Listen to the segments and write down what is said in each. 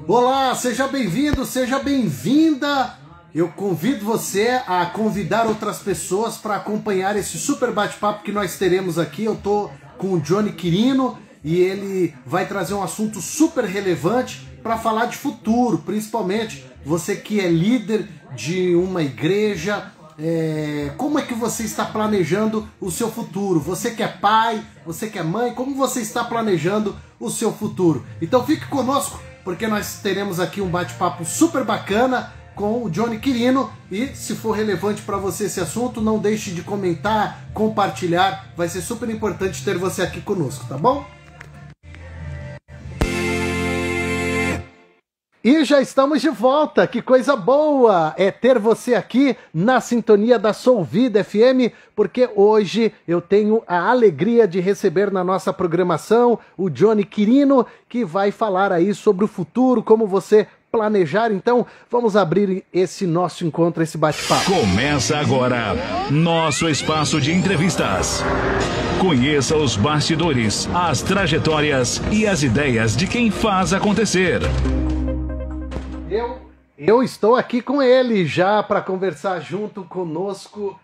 Olá, seja bem-vindo, seja bem-vinda. Eu convido você a convidar outras pessoas para acompanhar esse super bate-papo que nós teremos aqui. Eu tô com o Johnny Quirino e ele vai trazer um assunto super relevante para falar de futuro, principalmente você que é líder de uma igreja. Como é que você está planejando o seu futuro? Você que é pai, você que é mãe, como você está planejando o seu futuro? Então fique conosco, porque nós teremos aqui um bate-papo super bacana com o Johnny Quirino, e se for relevante para você esse assunto, não deixe de comentar, compartilhar, vai ser super importante ter você aqui conosco, tá bom? E já estamos de volta, que coisa boa é ter você aqui na sintonia da Solvida FM, porque hoje eu tenho a alegria de receber na nossa programação o Johnny Quirino, que vai falar aí sobre o futuro, como você planejar. Então vamos abrir esse nosso encontro, esse bate-papo. Começa agora nosso espaço de entrevistas. Conheça os bastidores, as trajetórias e as ideias de quem faz acontecer. Eu estou aqui com ele já para conversar junto conosco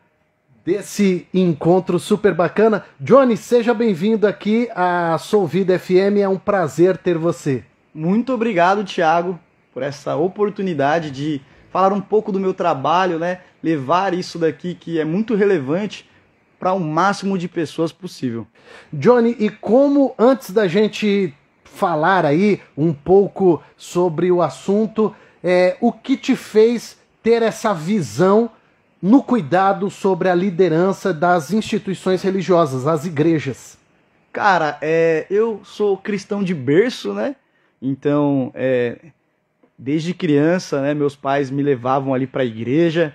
desse encontro super bacana. Johnny, seja bem-vindo aqui à Solvida FM, é um prazer ter você. Muito obrigado, Thiago, por essa oportunidade de falar um pouco do meu trabalho, né? Levar isso daqui que é muito relevante para o máximo de pessoas possível. Johnny, e como antes da gente falar aí um pouco sobre o assunto, o que te fez ter essa visão no cuidado sobre a liderança das instituições religiosas, as igrejas? Cara, eu sou cristão de berço, né? Então, desde criança, né, meus pais me levavam ali para a igreja.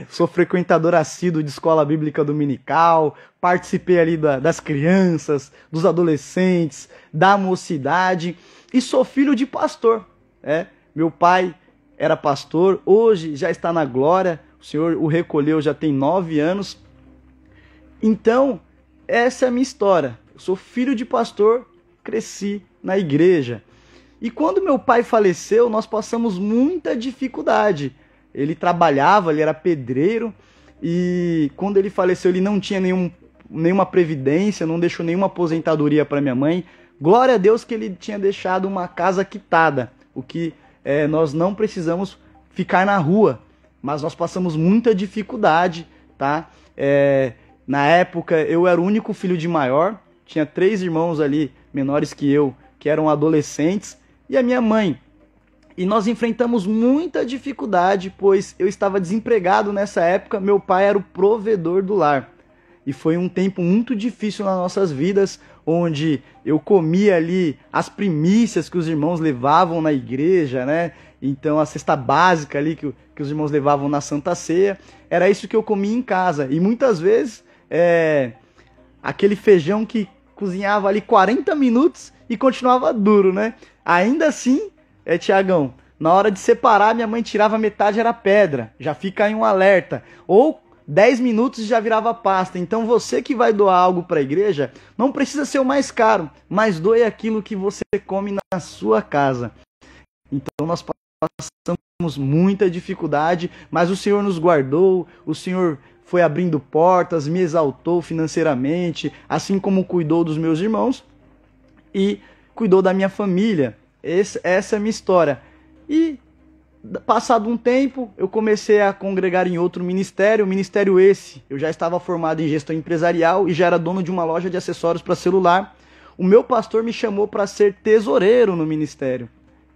Sou frequentador assíduo de escola bíblica dominical, participei ali das crianças, dos adolescentes, da mocidade, e sou filho de pastor. Meu pai era pastor, hoje já está na glória, o Senhor o recolheu já tem 9 anos. Então, essa é a minha história. Eu sou filho de pastor, cresci na igreja. E quando meu pai faleceu, nós passamos muita dificuldade. Ele trabalhava, ele era pedreiro, e quando ele faleceu ele não tinha nenhuma previdência, não deixou nenhuma aposentadoria para minha mãe. Glória a Deus que ele tinha deixado uma casa quitada, o que nós não precisamos ficar na rua, mas nós passamos muita dificuldade, tá? Na época eu era o único filho de maior, tinha 3 irmãos ali menores que eu, que eram adolescentes, e a minha mãe. E nós enfrentamos muita dificuldade, pois eu estava desempregado nessa época, meu pai era o provedor do lar. E foi um tempo muito difícil nas nossas vidas, onde eu comia ali as primícias que os irmãos levavam na igreja, né? Então a cesta básica ali que os irmãos levavam na Santa Ceia, era isso que eu comia em casa. E muitas vezes, aquele feijão que cozinhava ali 40 minutos e continuava duro, né? Ainda assim, Tiagão, na hora de separar, minha mãe tirava metade, era pedra. Já fica aí um alerta. Ou 10 minutos já virava pasta. Então você que vai doar algo para a igreja, não precisa ser o mais caro, mas doe aquilo que você come na sua casa. Então nós passamos muita dificuldade, mas o Senhor nos guardou, o Senhor foi abrindo portas, me exaltou financeiramente, assim como cuidou dos meus irmãos e cuidou da minha família. Essa é a minha história. E passado um tempo, eu comecei a congregar em outro ministério, eu já estava formado em gestão empresarial e já era dono de uma loja de acessórios para celular. O meu pastor me chamou para ser tesoureiro no ministério.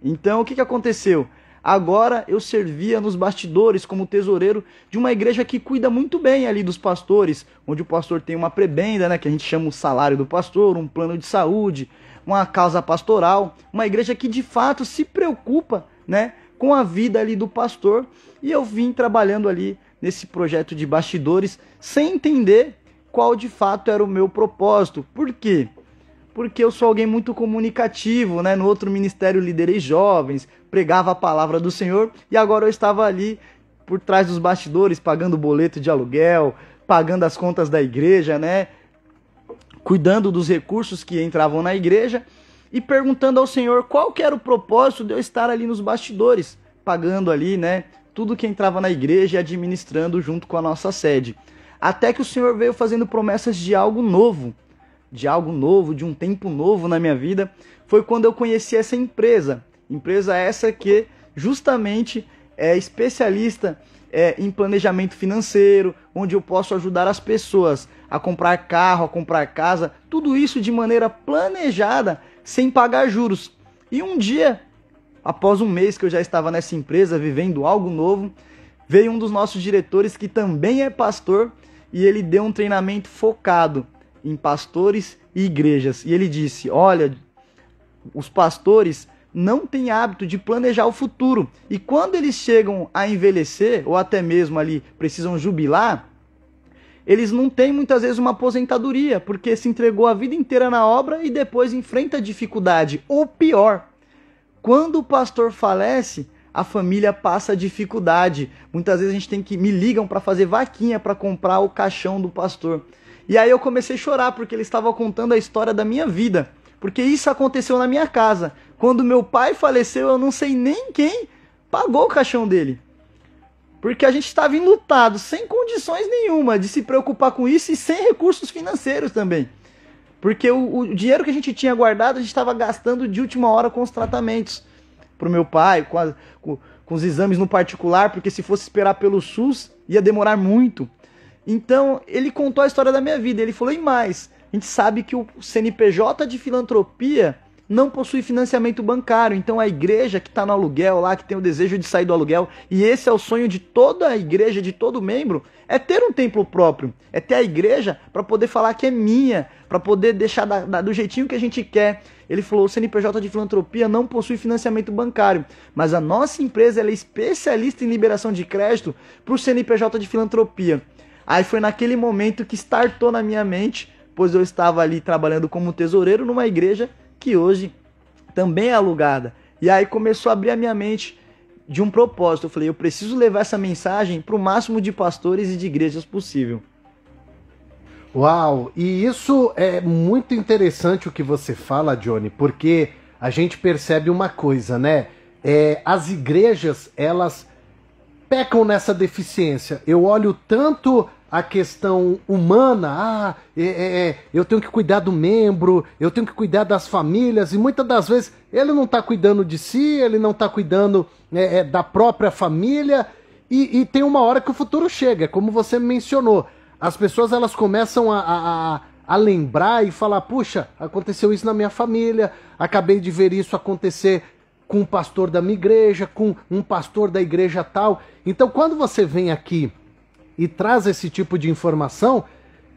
Então, o que aconteceu? Agora eu servia nos bastidores como tesoureiro de uma igreja que cuida muito bem ali dos pastores, onde o pastor tem uma prebenda, né, que a gente chama o salário do pastor, um plano de saúde, uma causa pastoral, uma igreja que de fato se preocupa, né, com a vida ali do pastor. E eu vim trabalhando ali nesse projeto de bastidores sem entender qual de fato era o meu propósito. Por quê? Porque eu sou alguém muito comunicativo, né? No outro ministério liderei jovens, pregava a palavra do Senhor, e agora eu estava ali por trás dos bastidores, pagando boleto de aluguel, pagando as contas da igreja, né? Cuidando dos recursos que entravam na igreja. e perguntando ao Senhor qual que era o propósito de eu estar ali nos bastidores, pagando ali, né, tudo que entrava na igreja e administrando junto com a nossa sede. Até que o Senhor veio fazendo promessas de algo novo, de um tempo novo na minha vida. Foi quando eu conheci essa empresa essa que justamente é especialista em planejamento financeiro, onde eu posso ajudar as pessoas a comprar carro, a comprar casa, tudo isso de maneira planejada, sem pagar juros. E um dia, após um mês que eu já estava nessa empresa, vivendo algo novo, veio um dos nossos diretores, que também é pastor, e ele deu um treinamento focado em pastores e igrejas. E ele disse: olha, os pastores não têm hábito de planejar o futuro. E quando eles chegam a envelhecer, ou até mesmo ali precisam jubilar, eles não têm muitas vezes uma aposentadoria, porque se entregou a vida inteira na obra e depois enfrenta dificuldade. Ou pior, quando o pastor falece, a família passa dificuldade. Muitas vezes a gente me ligam para fazer vaquinha para comprar o caixão do pastor. E aí eu comecei a chorar, porque ele estava contando a história da minha vida. Porque isso aconteceu na minha casa. Quando meu pai faleceu, eu não sei nem quem pagou o caixão dele. Porque a gente estava enlutado, sem condições nenhuma de se preocupar com isso e sem recursos financeiros também. Porque o dinheiro que a gente tinha guardado, a gente estava gastando de última hora com os tratamentos. Para o meu pai, com os exames no particular, porque se fosse esperar pelo SUS, ia demorar muito. Então, ele contou a história da minha vida. Ele falou: e mais, a gente sabe que o CNPJ de filantropia não possui financiamento bancário. Então, a igreja que está no aluguel lá, que tem o desejo de sair do aluguel, e esse é o sonho de toda a igreja, de todo membro, é ter um templo próprio. É ter a igreja para poder falar que é minha, para poder deixar do jeitinho que a gente quer. Ele falou: o CNPJ de filantropia não possui financiamento bancário, mas a nossa empresa ela é especialista em liberação de crédito para o CNPJ de filantropia. Aí foi naquele momento que startou na minha mente, pois eu estava ali trabalhando como tesoureiro numa igreja que hoje também é alugada. E aí começou a abrir a minha mente de um propósito. Eu falei: eu preciso levar essa mensagem para o máximo de pastores e de igrejas possível. Uau! E isso é muito interessante o que você fala, Johnny, porque a gente percebe uma coisa, né? As igrejas, elas pecam nessa deficiência. Eu olho tanto a questão humana, eu tenho que cuidar do membro, eu tenho que cuidar das famílias, e muitas das vezes ele não está cuidando de si, ele não está cuidando da própria família, e tem uma hora que o futuro chega, como você mencionou. As pessoas elas começam a lembrar e falar: puxa, aconteceu isso na minha família, acabei de ver isso acontecer com um pastor da minha igreja, com um pastor da igreja tal. Então, quando você vem aqui e traz esse tipo de informação,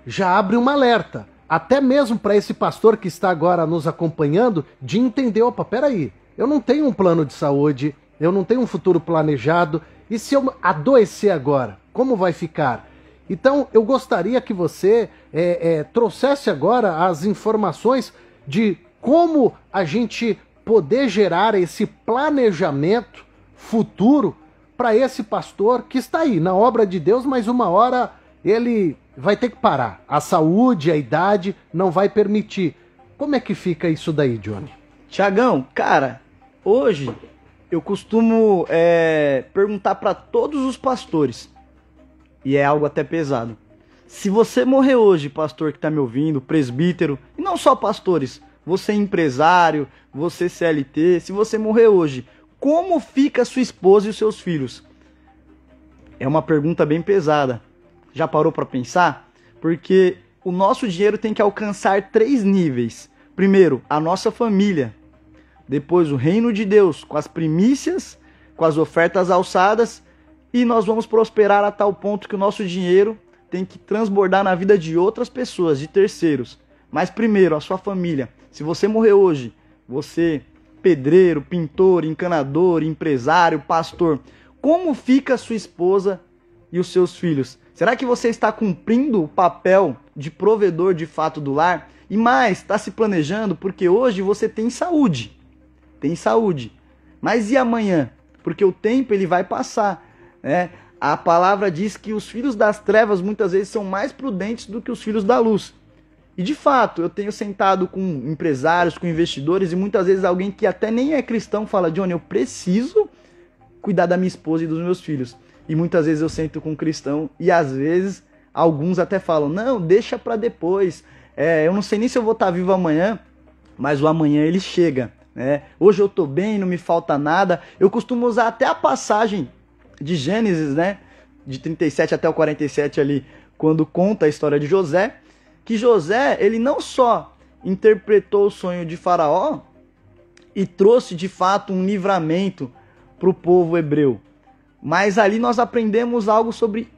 já abre um alerta, até mesmo para esse pastor que está agora nos acompanhando, de entender: opa, peraí, eu não tenho um plano de saúde, eu não tenho um futuro planejado, e se eu adoecer agora, como vai ficar? Então, eu gostaria que você trouxesse agora as informações de como a gente poder gerar esse planejamento futuro para esse pastor que está aí na obra de Deus, mas uma hora ele vai ter que parar. A saúde, a idade não vai permitir. Como é que fica isso daí, Johnny? Tiagão, cara, hoje eu costumo perguntar para todos os pastores, e é algo até pesado: se você morrer hoje, pastor que está me ouvindo, presbítero, e não só pastores, você empresário, você CLT, se você morrer hoje, como fica sua esposa e os seus filhos? É uma pergunta bem pesada. Já parou para pensar? Porque o nosso dinheiro tem que alcançar 3 níveis. Primeiro, a nossa família. Depois, o reino de Deus, com as primícias, com as ofertas alçadas. E nós vamos prosperar a tal ponto que o nosso dinheiro tem que transbordar na vida de outras pessoas, de terceiros. Mas primeiro, a sua família. Se você morrer hoje, você, pedreiro, pintor, encanador, empresário, pastor, como fica a sua esposa e os seus filhos? Será que você está cumprindo o papel de provedor de fato do lar? E mais, está se planejando? Porque hoje você tem saúde. Tem saúde. Mas e amanhã? Porque o tempo ele vai passar, né? A palavra diz que os filhos das trevas muitas vezes são mais prudentes do que os filhos da luz. E de fato, eu tenho sentado com empresários, com investidores, e muitas vezes alguém que até nem é cristão fala: Johnny, eu preciso cuidar da minha esposa e dos meus filhos. E muitas vezes eu sento com um cristão e às vezes alguns até falam: não, deixa para depois. Eu não sei nem se eu vou estar vivo amanhã, mas o amanhã ele chega. Né? Hoje eu estou bem, não me falta nada. Eu costumo usar até a passagem de Gênesis, né? De 37 até o 47 ali, quando conta a história de José, que José, ele não só interpretou o sonho de Faraó e trouxe de fato um livramento para o povo hebreu, mas ali nós aprendemos algo sobre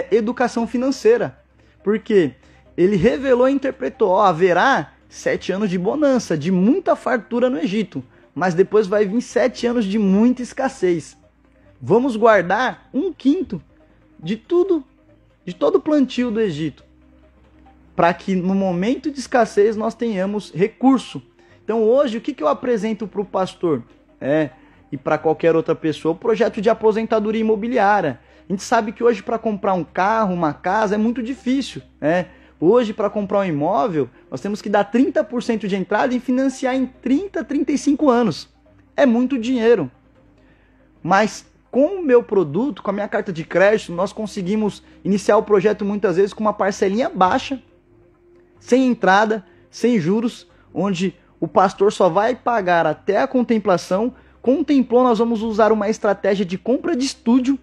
educação financeira, porque ele revelou e interpretou: haverá 7 anos de bonança, de muita fartura no Egito, mas depois vai vir 7 anos de muita escassez. Vamos guardar 1/5 de tudo, de todo o plantio do Egito, para que no momento de escassez nós tenhamos recurso. Então hoje, o que eu apresento para o pastor e para qualquer outra pessoa? O projeto de aposentadoria imobiliária. A gente sabe que hoje para comprar um carro, uma casa, é muito difícil. Hoje, para comprar um imóvel, nós temos que dar 30% de entrada e financiar em 30, 35 anos. É muito dinheiro. Mas com o meu produto, com a minha carta de crédito, nós conseguimos iniciar o projeto muitas vezes com uma parcelinha baixa, sem entrada, sem juros, onde o pastor só vai pagar até a contemplação. Contemplou, nós vamos usar uma estratégia de compra de estúdio,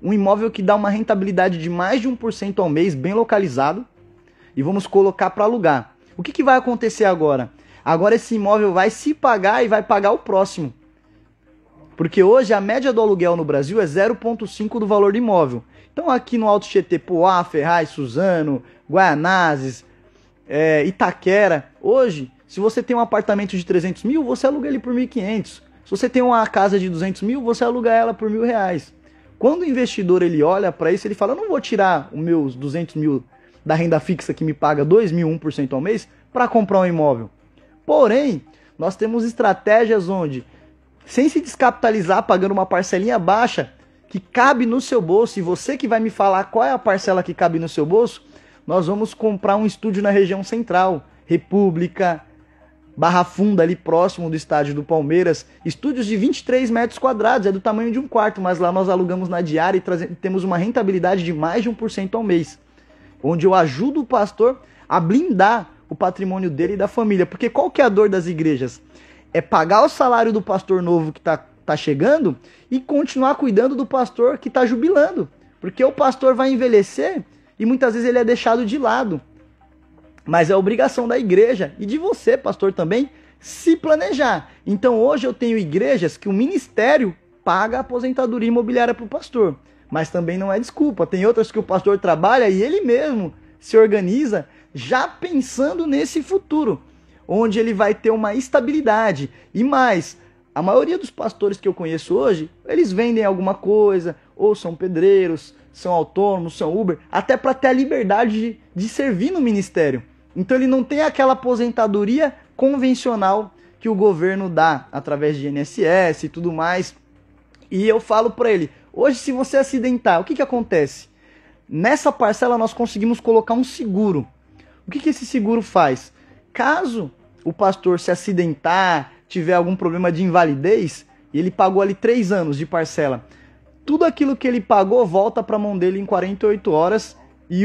um imóvel que dá uma rentabilidade de mais de 1% ao mês, bem localizado, e vamos colocar para alugar. O que vai acontecer agora? Agora esse imóvel vai se pagar e vai pagar o próximo. Porque hoje a média do aluguel no Brasil é 0,5 do valor do imóvel. Então aqui no Alto Tietê, Poá, Ferraz, Suzano, Guaianazes, Itaquera, hoje, se você tem um apartamento de 300 mil, você aluga ele por 1.500. Se você tem uma casa de 200 mil, você aluga ela por R$1.000. Quando o investidor ele olha para isso, ele fala: eu não vou tirar os meus 200 mil da renda fixa que me paga 2.000, 1% ao mês, para comprar um imóvel. Porém, nós temos estratégias onde, sem se descapitalizar, pagando uma parcelinha baixa, que cabe no seu bolso, e você que vai me falar qual é a parcela que cabe no seu bolso, nós vamos comprar um estúdio na região central, República, Barra Funda, ali próximo do estádio do Palmeiras, estúdios de 23 metros quadrados, é do tamanho de um quarto, mas lá nós alugamos na diária e temos uma rentabilidade de mais de 1% ao mês, onde eu ajudo o pastor a blindar o patrimônio dele e da família. Porque qual que é a dor das igrejas? É pagar o salário do pastor novo que tá chegando e continuar cuidando do pastor que está jubilando. Porque o pastor vai envelhecer e muitas vezes ele é deixado de lado. Mas é obrigação da igreja e de você, pastor, também, se planejar. Então hoje eu tenho igrejas que o ministério paga a aposentadoria imobiliária para o pastor. Mas também não é desculpa. Tem outras que o pastor trabalha e ele mesmo se organiza já pensando nesse futuro, onde ele vai ter uma estabilidade. E mais, a maioria dos pastores que eu conheço hoje, eles vendem alguma coisa, ou são pedreiros, são autônomos, são Uber, até para ter a liberdade de servir no ministério. Então ele não tem aquela aposentadoria convencional que o governo dá através de INSS e tudo mais. E eu falo para ele: hoje, se você acidentar, o que acontece? Nessa parcela nós conseguimos colocar um seguro. O que esse seguro faz? Caso o pastor se acidentar, tiver algum problema de invalidez, e ele pagou ali 3 anos de parcela, tudo aquilo que ele pagou volta para a mão dele em 48 horas e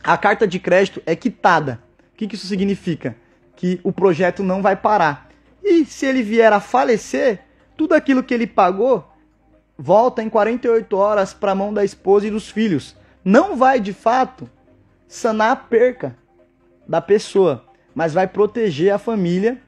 a carta de crédito é quitada. O que isso significa? Que o projeto não vai parar. E se ele vier a falecer, tudo aquilo que ele pagou volta em 48 horas para a mão da esposa e dos filhos. Não vai, de fato, sanar a perca da pessoa, mas vai proteger a família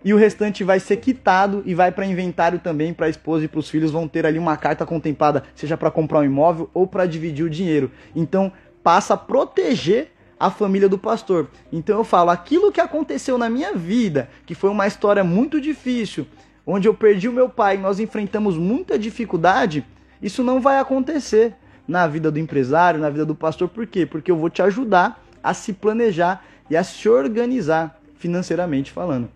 e o restante vai ser quitado e vai para inventário também, para a esposa e para os filhos vão ter ali uma carta contemplada, seja para comprar um imóvel ou para dividir o dinheiro. Então, passa a proteger a família do pastor. Então eu falo, aquilo que aconteceu na minha vida, que foi uma história muito difícil, onde eu perdi o meu pai, nós enfrentamos muita dificuldade, isso não vai acontecer na vida do empresário, na vida do pastor. Por quê? Porque eu vou te ajudar a se planejar e a se organizar financeiramente falando.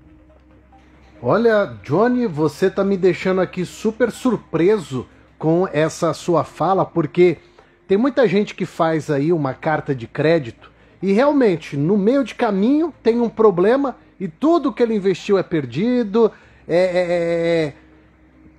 Olha, Johnny, você tá me deixando aqui super surpreso com essa sua fala, porque tem muita gente que faz aí uma carta de crédito e realmente, no meio de caminho, tem um problema e tudo que ele investiu é perdido,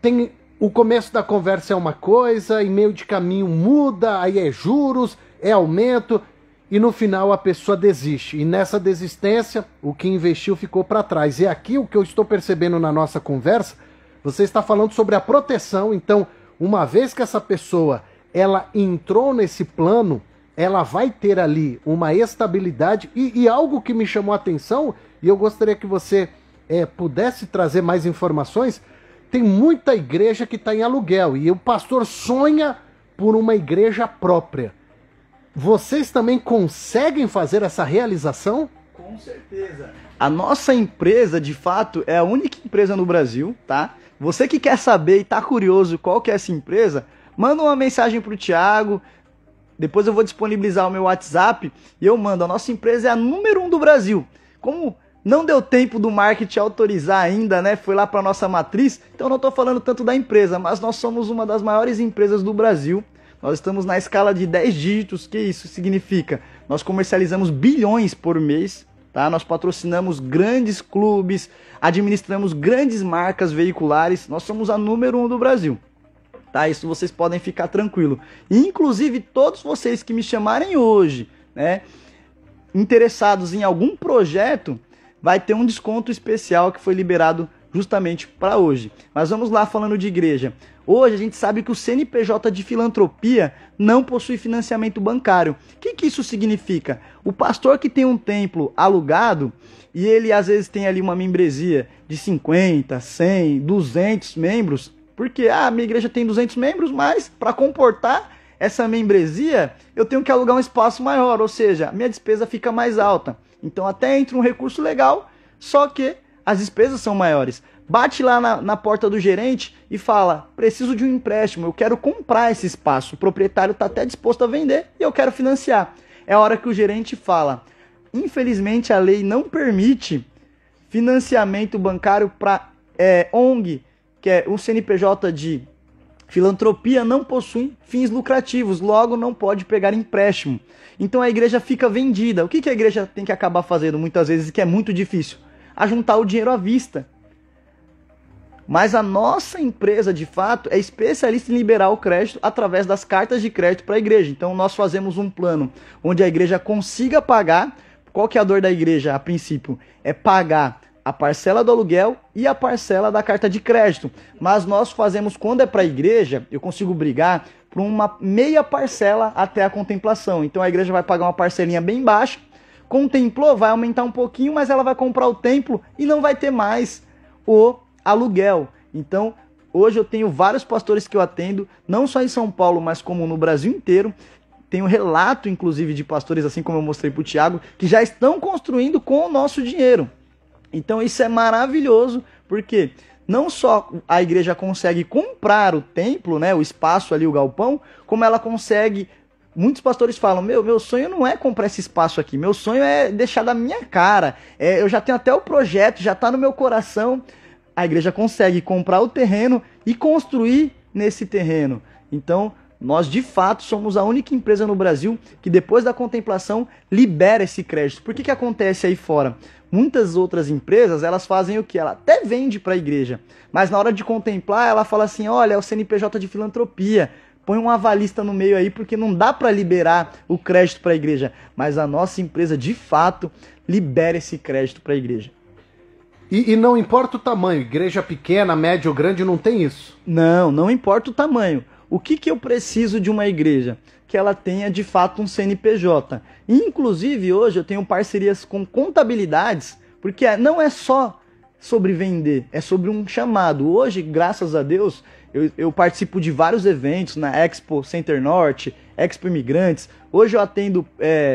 tem o começo da conversa é uma coisa, e meio de caminho muda, aí é juros, é aumento, e no final a pessoa desiste. E nessa desistência, o que investiu ficou para trás. E aqui o que eu estou percebendo na nossa conversa, você está falando sobre a proteção. Então, uma vez que essa pessoa ela entrou nesse plano, ela vai ter ali uma estabilidade. E algo que me chamou a atenção, e eu gostaria que você pudesse trazer mais informações, tem muita igreja que está em aluguel, e o pastor sonha por uma igreja própria. Vocês também conseguem fazer essa realização? Com certeza. A nossa empresa, de fato, é a única empresa no Brasil, tá? Você que quer saber e tá curioso qual que é essa empresa, manda uma mensagem pro Thiago, depois eu vou disponibilizar o meu WhatsApp e eu mando. A nossa empresa é a número 1 do Brasil. Como não deu tempo do marketing autorizar ainda, né? Foi lá para nossa matriz, então eu não estou falando tanto da empresa, mas nós somos uma das maiores empresas do Brasil. Nós estamos na escala de 10 dígitos, que isso significa? Nós comercializamos bilhões por mês, tá? Nós patrocinamos grandes clubes, administramos grandes marcas veiculares, nós somos a número 1 do Brasil. Tá? Isso vocês podem ficar tranquilo. E, inclusive, todos vocês que me chamarem hoje, né, interessados em algum projeto, vai ter um desconto especial que foi liberado justamente para hoje. Mas vamos lá falando de igreja. Hoje a gente sabe que o CNPJ de filantropia não possui financiamento bancário. O que isso significa? O pastor que tem um templo alugado e ele às vezes tem ali uma membresia de 50, 100, 200 membros, porque minha igreja tem 200 membros, mas para comportar essa membresia eu tenho que alugar um espaço maior, ou seja, a minha despesa fica mais alta. Então até entra um recurso legal, só que as despesas são maiores. Bate lá na porta do gerente e fala, preciso de um empréstimo, eu quero comprar esse espaço, o proprietário está até disposto a vender e eu quero financiar. É a hora que o gerente fala, infelizmente a lei não permite financiamento bancário para ONG, que é o CNPJ de filantropia, não possui fins lucrativos, logo não pode pegar empréstimo. Então a igreja fica vendida. O que a igreja tem que acabar fazendo muitas vezes, que é muito difícil? Ajuntar o dinheiro à vista. Mas a nossa empresa, de fato, é especialista em liberar o crédito através das cartas de crédito para a igreja. Então nós fazemos um plano onde a igreja consiga pagar. Qual que é a dor da igreja, a princípio? É pagar a parcela do aluguel e a parcela da carta de crédito. Mas nós fazemos, quando é para a igreja, eu consigo brigar por uma meia parcela até a contemplação. Então a igreja vai pagar uma parcelinha bem baixa, contemplou, vai aumentar um pouquinho, mas ela vai comprar o templo e não vai ter mais o aluguel. Então hoje eu tenho vários pastores que eu atendo, não só em São Paulo, mas como no Brasil inteiro. Tenho relato, inclusive, de pastores, assim como eu mostrei para o Thiago, que já estão construindo com o nosso dinheiro. Então isso é maravilhoso, porque não só a igreja consegue comprar o templo, né, o espaço ali, o galpão, como ela consegue... Muitos pastores falam, meu sonho não é comprar esse espaço aqui, meu sonho é deixar da minha cara, eu já tenho até o projeto, já está no meu coração. A igreja consegue comprar o terreno e construir nesse terreno. Então, nós de fato somos a única empresa no Brasil que depois da contemplação libera esse crédito. Por que acontece aí fora? Muitas outras empresas, elas fazem o que? Ela até vende para a igreja, mas na hora de contemplar, ela fala assim, olha, é o CNPJ de filantropia, põe um avalista no meio aí, porque não dá para liberar o crédito para a igreja. Mas a nossa empresa, de fato, libera esse crédito para a igreja. E não importa o tamanho, igreja pequena, média ou grande, não tem isso? Não importa o tamanho. O que eu preciso de uma igreja? Que ela tenha, de fato, um CNPJ. Inclusive, hoje eu tenho parcerias com contabilidades, porque não é só sobre vender, é sobre um chamado. Hoje, graças a Deus, eu participo de vários eventos na Expo Center Norte, Expo Imigrantes. Hoje eu atendo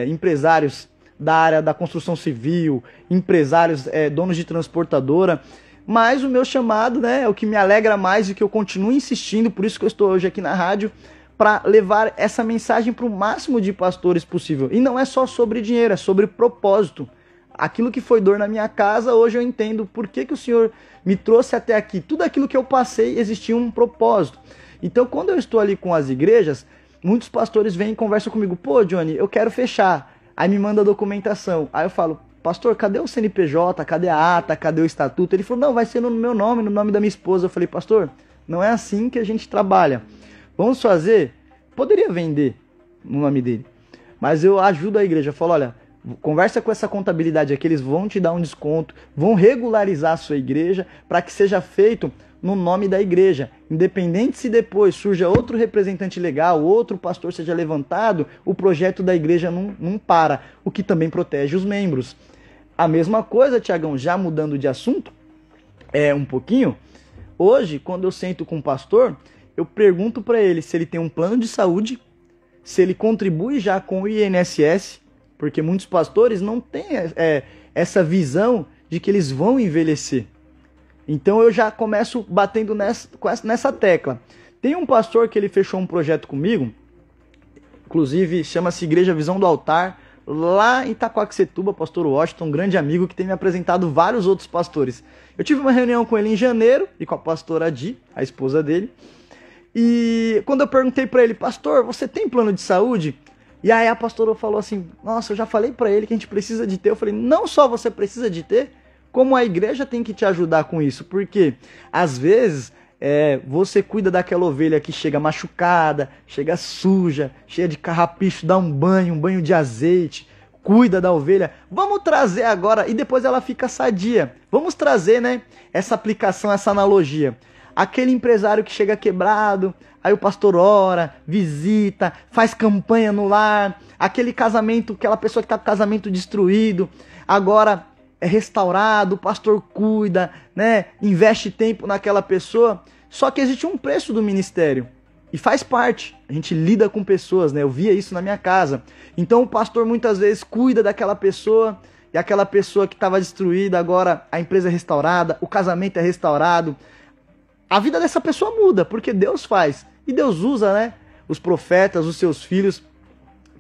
empresários da área da construção civil, empresários, donos de transportadora. Mas o meu chamado, né, é o que me alegra mais e que eu continuo insistindo, por isso que eu estou hoje aqui na rádio, para levar essa mensagem para o máximo de pastores possível. E não é só sobre dinheiro, é sobre propósito. Aquilo que foi dor na minha casa, hoje eu entendo por que o Senhor me trouxe até aqui. Tudo aquilo que eu passei existia um propósito. Então, quando eu estou ali com as igrejas, muitos pastores vêm e conversam comigo. Pô, Johnny, eu quero fechar. Aí me manda a documentação. Aí eu falo, pastor, cadê o CNPJ, cadê a ata, cadê o estatuto? Ele falou, não, vai ser no meu nome, no nome da minha esposa. Eu falei, pastor, não é assim que a gente trabalha. Vamos fazer, poderia vender no nome dele, mas eu ajudo a igreja. Eu falo, olha, conversa com essa contabilidade aqui, eles vão te dar um desconto, vão regularizar a sua igreja para que seja feito no nome da igreja. Independente se depois surja outro representante legal, outro pastor seja levantado, o projeto da igreja não para, o que também protege os membros. A mesma coisa, Tiagão, já mudando de assunto, um pouquinho, hoje, quando eu sento com o pastor, eu pergunto para ele se ele tem um plano de saúde, se ele contribui já com o INSS, porque muitos pastores não têm essa visão de que eles vão envelhecer. Então eu já começo batendo nessa tecla. Tem um pastor que ele fechou um projeto comigo, inclusive chama-se Igreja Visão do Altar, lá em Itaquaquecetuba, pastor Washington, um grande amigo que tem me apresentado vários outros pastores. Eu tive uma reunião com ele em janeiro e com a pastora Di, a esposa dele. E quando eu perguntei para ele, pastor, você tem plano de saúde? E aí a pastora falou assim, nossa, eu já falei para ele que a gente precisa de ter. Eu falei, não só você precisa de ter, como a igreja tem que te ajudar com isso. Porque às vezes você cuida daquela ovelha que chega machucada, chega suja, cheia de carrapicho, dá um banho de azeite, cuida da ovelha. Vamos trazer agora, e depois ela fica sadia. Vamos trazer, né, essa aplicação, essa analogia. Aquele empresário que chega quebrado, aí o pastor ora, visita, faz campanha no lar. Aquele casamento, aquela pessoa que está com o casamento destruído, agora é restaurado, o pastor cuida, né? Investe tempo naquela pessoa. Só que existe um preço do ministério e faz parte. A gente lida com pessoas, né? Eu via isso na minha casa. Então o pastor muitas vezes cuida daquela pessoa e aquela pessoa que estava destruída, agora a empresa é restaurada, o casamento é restaurado. A vida dessa pessoa muda, porque Deus faz. E Deus usa, né, os profetas, os seus filhos,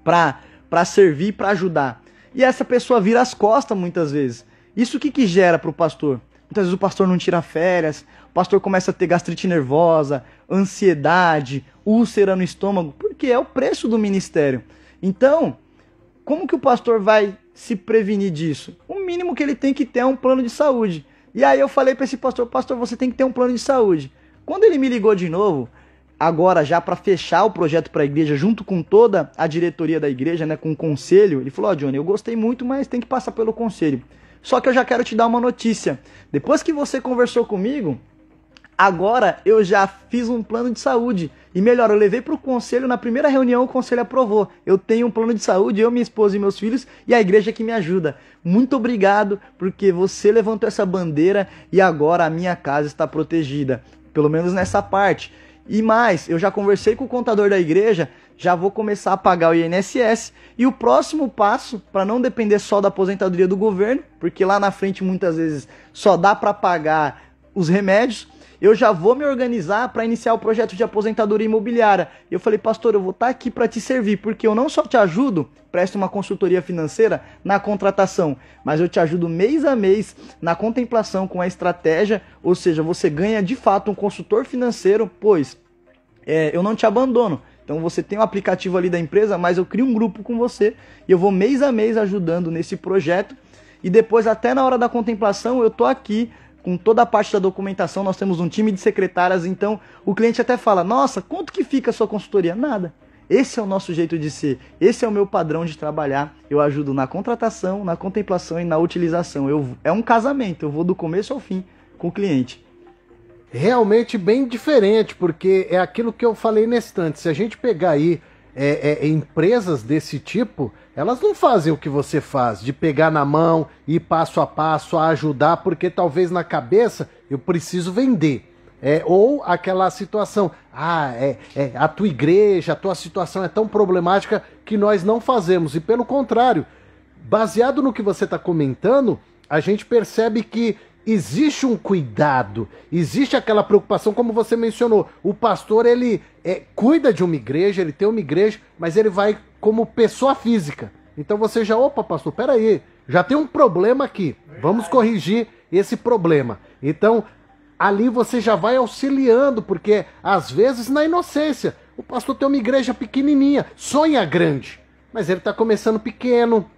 para servir, para ajudar. E essa pessoa vira as costas muitas vezes. Isso o que gera para o pastor? Muitas vezes o pastor não tira férias, o pastor começa a ter gastrite nervosa, ansiedade, úlcera no estômago, porque é o preço do ministério. Então, como que o pastor vai se prevenir disso? O mínimo que ele tem que ter é um plano de saúde. E aí eu falei para esse pastor, você tem que ter um plano de saúde. Quando ele me ligou de novo, agora já para fechar o projeto para a igreja, junto com toda a diretoria da igreja, né, com o conselho, ele falou, Johnny, eu gostei muito, mas tem que passar pelo conselho. Só que eu já quero te dar uma notícia. Depois que você conversou comigo, agora eu já fiz um plano de saúde. E melhor, eu levei para o conselho, na primeira reunião o conselho aprovou. Eu tenho um plano de saúde, eu, minha esposa e meus filhos, e a igreja que me ajuda. Muito obrigado, porque você levantou essa bandeira e agora a minha casa está protegida. Pelo menos nessa parte. E mais, eu já conversei com o contador da igreja, já vou começar a pagar o INSS. E o próximo passo, para não depender só da aposentadoria do governo, porque lá na frente muitas vezes só dá para pagar os remédios, eu já vou me organizar para iniciar o projeto de aposentadoria imobiliária. E eu falei, pastor, eu vou estar aqui para te servir, porque eu não só te ajudo, presto uma consultoria financeira na contratação, mas eu te ajudo mês a mês na contemplação com a estratégia, ou seja, você ganha de fato um consultor financeiro, pois eu não te abandono. Então você tem um aplicativo ali da empresa, mas eu crio um grupo com você e eu vou mês a mês ajudando nesse projeto. E depois, até na hora da contemplação, eu tô aqui com toda a parte da documentação. Nós temos um time de secretárias, então o cliente até fala, nossa, quanto que fica a sua consultoria? Nada. Esse é o nosso jeito de ser, esse é o meu padrão de trabalhar. Eu ajudo na contratação, na contemplação e na utilização. É um casamento, eu vou do começo ao fim com o cliente. Realmente bem diferente, porque é aquilo que eu falei nesse instante. Se a gente pegar aí empresas desse tipo, elas não fazem o que você faz, de pegar na mão, ir passo a passo, a ajudar, porque talvez na cabeça eu preciso vender. Ou aquela situação, a tua igreja, a tua situação é tão problemática que nós não fazemos. E pelo contrário, baseado no que você está comentando, a gente percebe que existe um cuidado, existe aquela preocupação, como você mencionou. O pastor, ele cuida de uma igreja, ele tem uma igreja, mas ele vai como pessoa física. Então você já, opa, pastor, peraí, já tem um problema aqui, vamos corrigir esse problema. Então, ali você já vai auxiliando, porque às vezes na inocência, o pastor tem uma igreja pequenininha, sonha grande. mas ele está começando pequeno,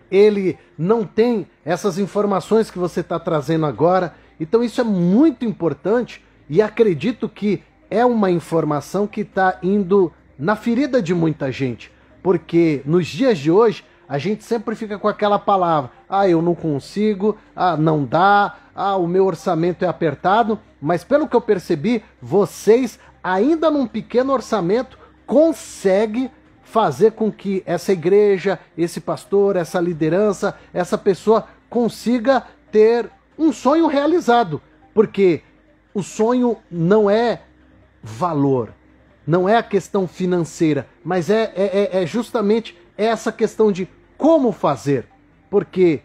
ele não tem essas informações que você está trazendo agora. Então isso é muito importante e acredito que é uma informação que está indo na ferida de muita gente. Porque nos dias de hoje a gente sempre fica com aquela palavra: ah, eu não consigo, ah, não dá, ah, o meu orçamento é apertado. Mas pelo que eu percebi, vocês, ainda num pequeno orçamento, conseguem fazer com que essa igreja, esse pastor, essa liderança, essa pessoa consiga ter um sonho realizado. Porque o sonho não é valor, não é a questão financeira, mas é justamente essa questão de como fazer. Porque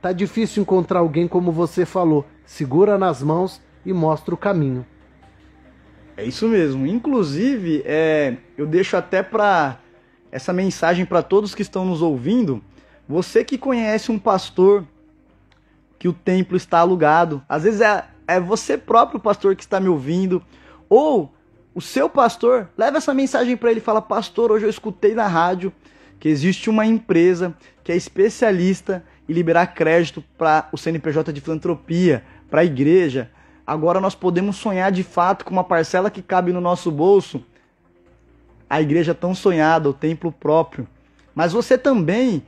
tá difícil encontrar alguém, como você falou, segura nas mãos e mostra o caminho. É isso mesmo. Inclusive, eu deixo até para essa mensagem para todos que estão nos ouvindo. Você que conhece um pastor que o templo está alugado, às vezes é você próprio, pastor, que está me ouvindo, ou o seu pastor, leva essa mensagem para ele e fala: pastor, hoje eu escutei na rádio que existe uma empresa que é especialista em liberar crédito para o CNPJ de filantropia, para a igreja. Agora nós podemos sonhar de fato com uma parcela que cabe no nosso bolso. A igreja tão sonhada, o templo próprio. Mas você também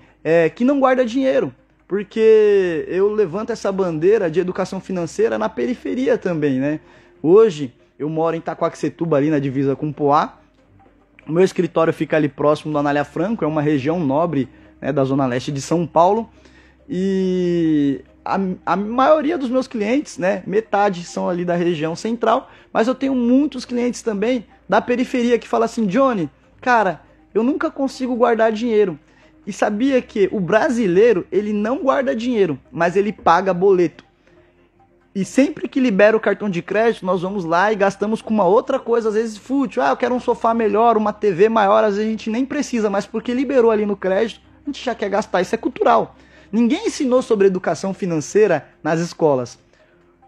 que não guarda dinheiro, porque eu levanto essa bandeira de educação financeira na periferia também, né? Hoje eu moro em Itaquaquecetuba, ali na divisa com Poá. O meu escritório fica ali próximo do Anália Franco, é uma região nobre, né, da zona leste de São Paulo. E a maioria dos meus clientes, né, metade são ali da região central, mas eu tenho muitos clientes também da periferia que falam assim: Johnny, cara, eu nunca consigo guardar dinheiro. E sabia que o brasileiro, ele não guarda dinheiro, mas ele paga boleto. E sempre que libera o cartão de crédito, nós vamos lá e gastamos com uma outra coisa, às vezes fútil. Ah, eu quero um sofá melhor, uma TV maior, às vezes a gente nem precisa, mas porque liberou ali no crédito, a gente já quer gastar. Isso é cultural. Ninguém ensinou sobre educação financeira nas escolas.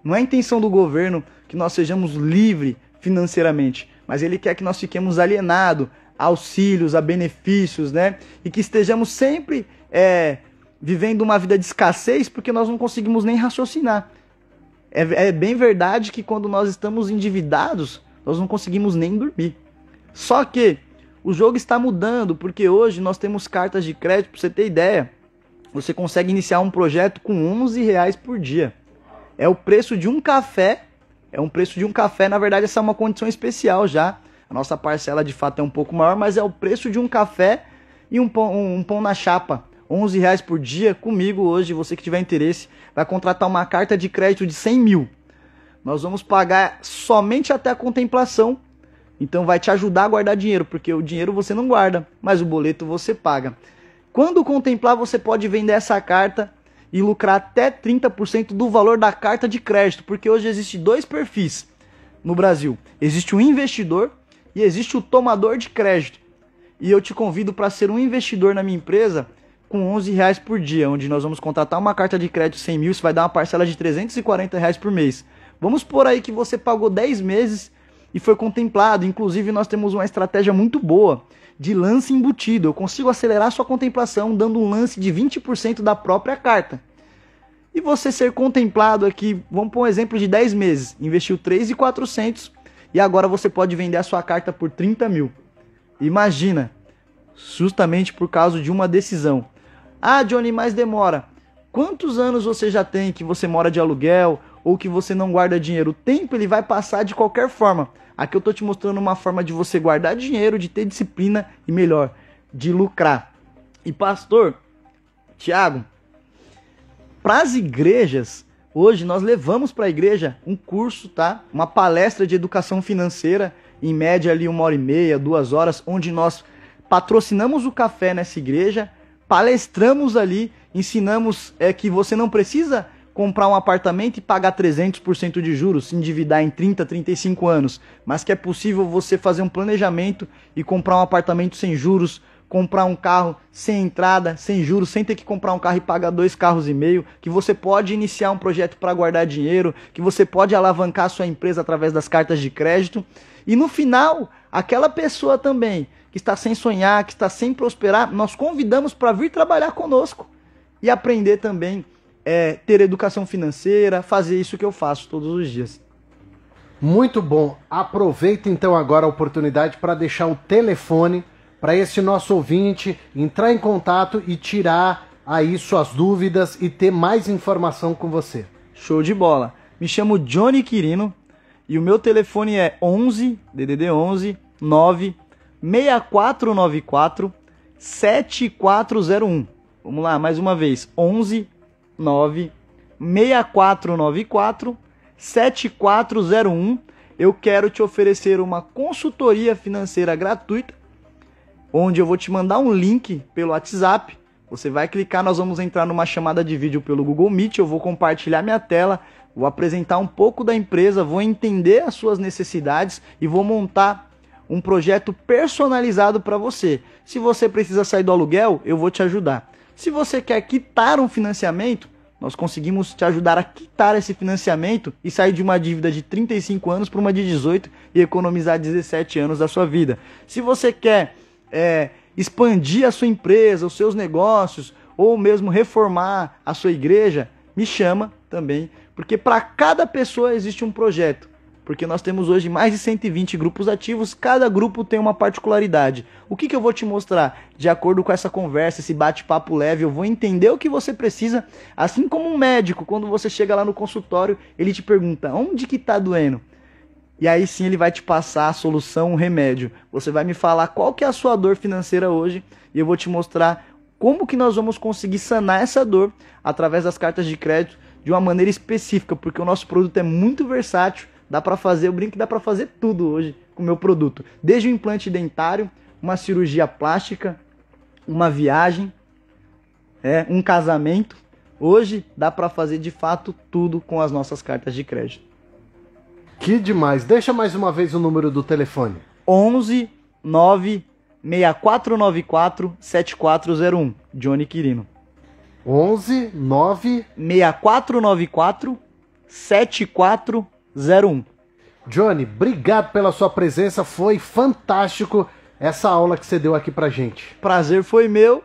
Não é a intenção do governo que nós sejamos livres financeiramente, mas ele quer que nós fiquemos alienados a auxílios, a benefícios, né? E que estejamos sempre vivendo uma vida de escassez porque nós não conseguimos nem raciocinar. É bem verdade que quando nós estamos endividados, nós não conseguimos nem dormir. Só que o jogo está mudando, porque hoje nós temos cartas de crédito. Para você ter ideia, você consegue iniciar um projeto com R$11 por dia. É o preço de um café. É um preço de um café. Na verdade, essa é uma condição especial já. A nossa parcela de fato é um pouco maior, mas é o preço de um café e um pão na chapa. R$11 por dia. Comigo hoje, você que tiver interesse, vai contratar uma carta de crédito de 100 mil. Nós vamos pagar somente até a contemplação. Então vai te ajudar a guardar dinheiro, porque o dinheiro você não guarda, mas o boleto você paga. Quando contemplar, você pode vender essa carta e lucrar até 30% do valor da carta de crédito, porque hoje existem dois perfis no Brasil. Existe o investidor e existe o tomador de crédito. E eu te convido para ser um investidor na minha empresa com R$11 por dia, onde nós vamos contratar uma carta de crédito 100 mil, isso vai dar uma parcela de R$340 por mês. Vamos por aí que você pagou 10 meses e foi contemplado. Inclusive nós temos uma estratégia muito boa de lance embutido. Eu consigo acelerar sua contemplação dando um lance de 20% da própria carta. E você ser contemplado aqui, vamos pôr um exemplo de 10 meses, investiu 3.400 e agora você pode vender a sua carta por 30 mil. Imagina, justamente por causa de uma decisão. Ah, Johnny, mas demora. Quantos anos você já tem que você mora de aluguel ou que você não guarda dinheiro? O tempo ele vai passar de qualquer forma. Aqui eu estou te mostrando uma forma de você guardar dinheiro, de ter disciplina e melhor, de lucrar. E pastor, Tiago, para as igrejas, hoje nós levamos para a igreja um curso, tá? Uma palestra de educação financeira, em média ali 1h30, 2 horas, onde nós patrocinamos o café nessa igreja, palestramos ali, ensinamos que você não precisa comprar um apartamento e pagar 300% de juros, se endividar em 30, 35 anos, mas que é possível você fazer um planejamento e comprar um apartamento sem juros, comprar um carro sem entrada, sem juros, sem ter que comprar um carro e pagar 2,5 carros, que você pode iniciar um projeto para guardar dinheiro, que você pode alavancar a sua empresa através das cartas de crédito. E no final, aquela pessoa também que está sem sonhar, que está sem prosperar, nós convidamos para vir trabalhar conosco e aprender também, ter educação financeira, fazer isso que eu faço todos os dias. Muito bom. Aproveita então agora a oportunidade para deixar o telefone para esse nosso ouvinte entrar em contato e tirar aí suas dúvidas e ter mais informação com você. Show de bola. Me chamo Johnny Quirino e o meu telefone é 11 DDD 11 9 6494 7401. Vamos lá, mais uma vez. 11 9 6494 7401. Eu quero te oferecer uma consultoria financeira gratuita, onde eu vou te mandar um link pelo WhatsApp. Você vai clicar, nós vamos entrar numa chamada de vídeo pelo Google Meet, eu vou compartilhar minha tela, vou apresentar um pouco da empresa, vou entender as suas necessidades e vou montar um projeto personalizado para você. Se você precisa sair do aluguel, eu vou te ajudar. Se você quer quitar um financiamento, nós conseguimos te ajudar a quitar esse financiamento e sair de uma dívida de 35 anos para uma de 18 e economizar 17 anos da sua vida. Se você quer expandir a sua empresa, os seus negócios, ou mesmo reformar a sua igreja, me chama também, porque para cada pessoa existe um projeto. Porque nós temos hoje mais de 120 grupos ativos, cada grupo tem uma particularidade. O que eu vou te mostrar? De acordo com essa conversa, esse bate-papo leve, eu vou entender o que você precisa, assim como um médico, quando você chega lá no consultório, ele te pergunta, onde que está doendo? E aí sim ele vai te passar a solução, o remédio. Você vai me falar qual que é a sua dor financeira hoje e eu vou te mostrar como que nós vamos conseguir sanar essa dor através das cartas de crédito de uma maneira específica, porque o nosso produto é muito versátil, dá para fazer, eu brinco que dá para fazer tudo hoje com o meu produto. Desde um implante dentário, uma cirurgia plástica, uma viagem, um casamento. Hoje dá para fazer de fato tudo com as nossas cartas de crédito. Que demais. Deixa mais uma vez o número do telefone. 11 9 6494 7401. Johnny Quirino. 11 9 6494 7401. Johnny, obrigado pela sua presença. Foi fantástico essa aula que você deu aqui pra gente. Prazer foi meu.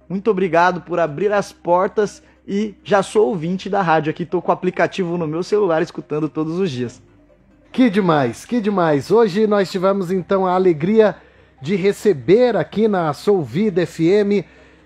Muito obrigado por abrir as portas e já sou ouvinte da rádio aqui. Tô com o aplicativo no meu celular escutando todos os dias. Que demais, que demais. Hoje nós tivemos então a alegria de receber aqui na Soul Vida FM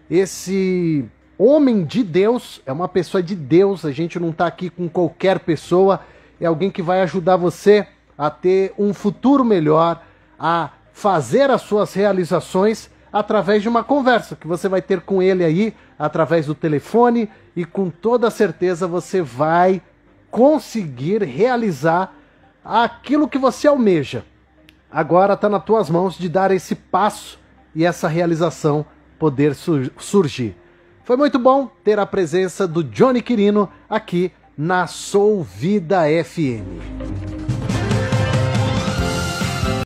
esse homem de Deus, é uma pessoa de Deus, a gente não está aqui com qualquer pessoa, é alguém que vai ajudar você a ter um futuro melhor, a fazer as suas realizações através de uma conversa que você vai ter com ele aí, através do telefone, e com toda certeza você vai conseguir realizar aquilo que você almeja. Agora está nas tuas mãos de dar esse passo e essa realização poder surgir. Foi muito bom ter a presença do Johnny Quirino aqui na Soul Vida FM.